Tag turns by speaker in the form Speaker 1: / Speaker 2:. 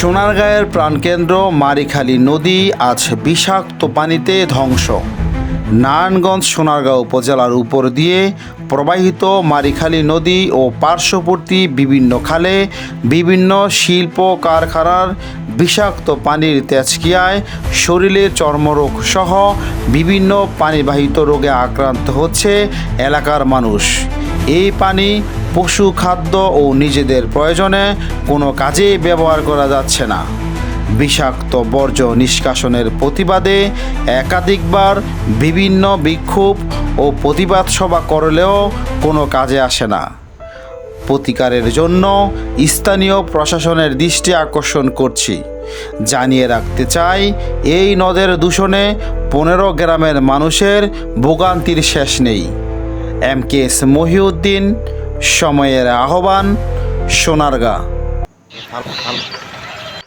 Speaker 1: সোনারগাঁয়ের প্রাণকেন্দ্র মারিখালী নদী আজ বিষাক্ত পানিতে ধ্বংস। নারায়ণগঞ্জ সোনারগাঁও উপজেলার উপর দিয়ে প্রবাহিত মারিখালী নদী ও পার্শ্ববর্তী বিভিন্ন খালে বিভিন্ন শিল্প কারখানার বিষাক্ত পানির তেজকিয়ায় শরীরে চর্মরোগ সহ বিভিন্ন পানিবাহিত রোগে আক্রান্ত হচ্ছে এলাকার মানুষ। এই পানি পশু খাদ্য ও নিজেদের প্রয়োজনে কোনো কাজেই ব্যবহার করা যাচ্ছে না। বিষাক্ত বর্জ্য নিষ্কাশনের প্রতিবাদে একাধিকবার বিভিন্ন বিক্ষোভ ও প্রতিবাদ সভা করলেও কোনো কাজে আসে না। প্রতিকারের জন্য স্থানীয় প্রশাসনের দৃষ্টি আকর্ষণ করছি। জানিয়ে রাখতে চাই, এই নদের দূষণে 15 গ্রামের মানুষের ভোগান্তির শেষ নেই। MKS মহিউদ্দিন, সময়ের আহ্বান, সোনারগাঁ।